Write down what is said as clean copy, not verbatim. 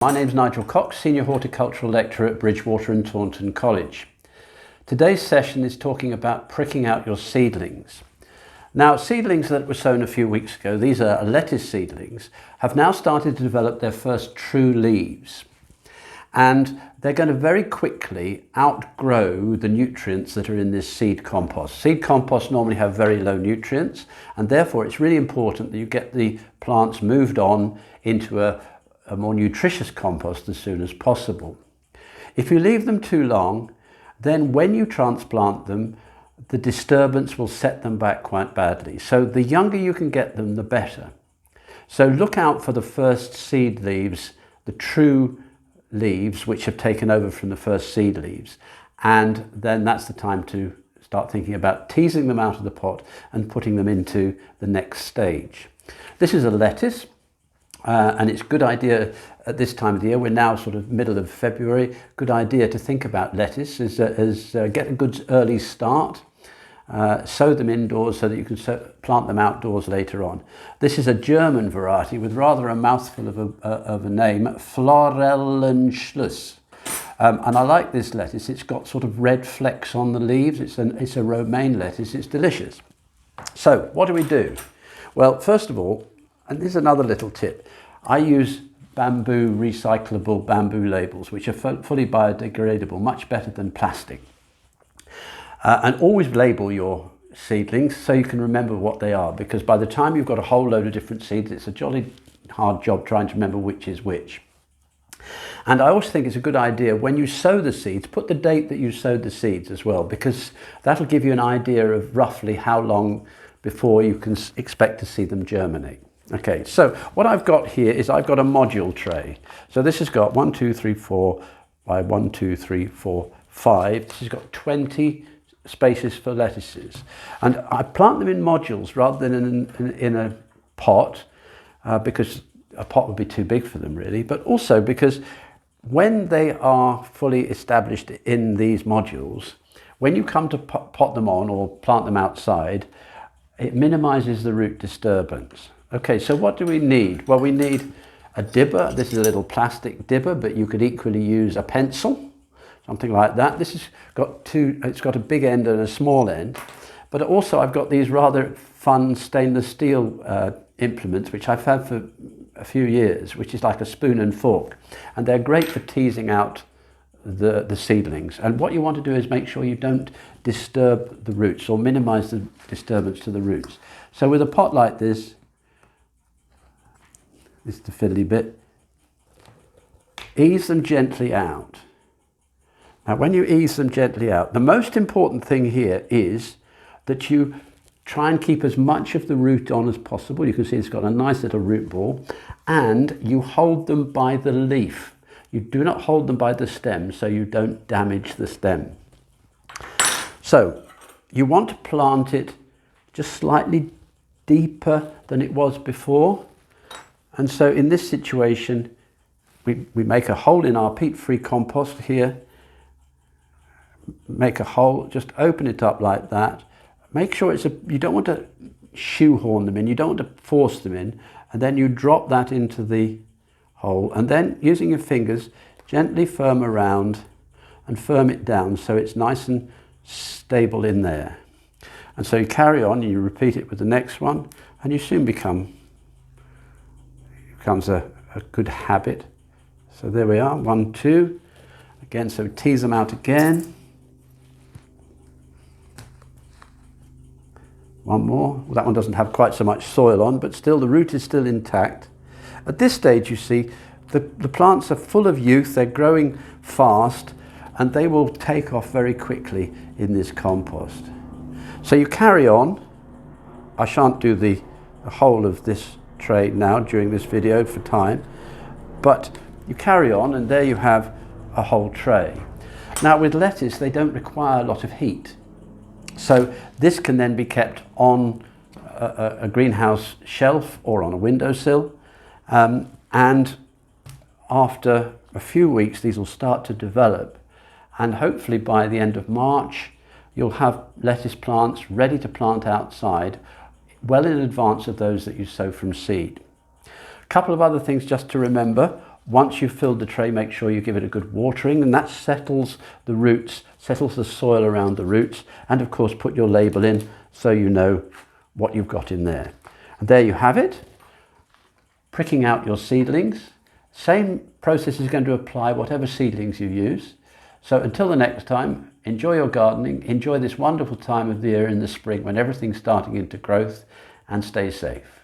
My name is Nigel Cox, Senior Horticultural Lecturer at Bridgewater and Taunton College. Today's session is talking about pricking out your seedlings. Now, seedlings that were sown a few weeks ago, these are lettuce seedlings, have now started to develop their first true leaves. And they're going to very quickly outgrow the nutrients that are in this seed compost. Seed compost normally have very low nutrients, and therefore it's really important that you get the plants moved on into a more nutritious compost as soon as possible. If you leave them too long, then when you transplant them, the disturbance will set them back quite badly. So the younger you can get them, the better. So look out for the first seed leaves, the true leaves which have taken over from the first seed leaves, and then that's the time to start thinking about teasing them out of the pot and putting them into the next stage. This is a lettuce. And it's a good idea at this time of the year, we're now sort of middle of February, good idea to think about lettuce is get a good early start, sow them indoors so that you can plant them outdoors later on. This is a German variety with rather a mouthful of a name, Florellenschluss. And I like this lettuce, it's got sort of red flecks on the leaves, it's a romaine lettuce, it's delicious. So what do? Well, first of all, and this is another little tip. I use recyclable bamboo labels, which are fully biodegradable, much better than plastic. And always label your seedlings so you can remember what they are, because by the time you've got a whole load of different seeds, it's a jolly hard job trying to remember which is which. And I also think it's a good idea when you sow the seeds, put the date that you sowed the seeds as well, because that'll give you an idea of roughly how long before you can expect to see them germinate. Okay, so what I've got here is I've got a module tray. So this has got 1, 2, 3, 4 by 1, 2, 3, 4, 5. This has got 20 spaces for lettuces. And I plant them in modules rather than in a pot, because a pot would be too big for them really, but also because when they are fully established in these modules, when you come to pot them on or plant them outside, it minimizes the root disturbance. Okay, so what do we need? Well, we need a dibber. This is a little plastic dibber, but you could equally use a pencil, something like that. This has got it's got a big end and a small end, but also I've got these rather fun stainless steel implements, which I've had for a few years, which is like a spoon and fork, and they're great for teasing out the seedlings. And what you want to do is make sure you don't disturb the roots or minimize the disturbance to the roots. So with a pot like this is the fiddly bit, ease them gently out. Now when you ease them gently out, the most important thing here is that you try and keep as much of the root on as possible. You can see it's got a nice little root ball, and you hold them by the leaf. You do not hold them by the stem so you don't damage the stem. So you want to plant it just slightly deeper than it was before. And so in this situation, we make a hole in our peat-free compost here, make a hole, just open it up like that. Make sure you don't want to shoehorn them in, you don't want to force them in, and then you drop that into the hole, and then using your fingers, gently firm around and firm it down so it's nice and stable in there. And so you carry on, you repeat it with the next one, and you soon becomes a good habit. So there we are, 1, 2. Again, so tease them out again. One more. Well, that one doesn't have quite so much soil on, but still the root is still intact. At this stage, you see, the plants are full of youth, they're growing fast, and they will take off very quickly in this compost. So you carry on. I shan't do the whole of this tray now during this video for time, but you carry on, and there you have a whole tray. Now with lettuce, they don't require a lot of heat. So this can then be kept on a greenhouse shelf or on a windowsill. And after a few weeks, these will start to develop. And hopefully by the end of March, you'll have lettuce plants ready to plant outside, well in advance of those that you sow from seed. A couple of other things just to remember. Once you've filled the tray, make sure you give it a good watering, and that settles the roots, settles the soil around the roots. And of course, put your label in so you know what you've got in there. And there you have it, pricking out your seedlings. Same process is going to apply whatever seedlings you use. So until the next time, enjoy your gardening, enjoy this wonderful time of the year in the spring when everything's starting into growth, and stay safe.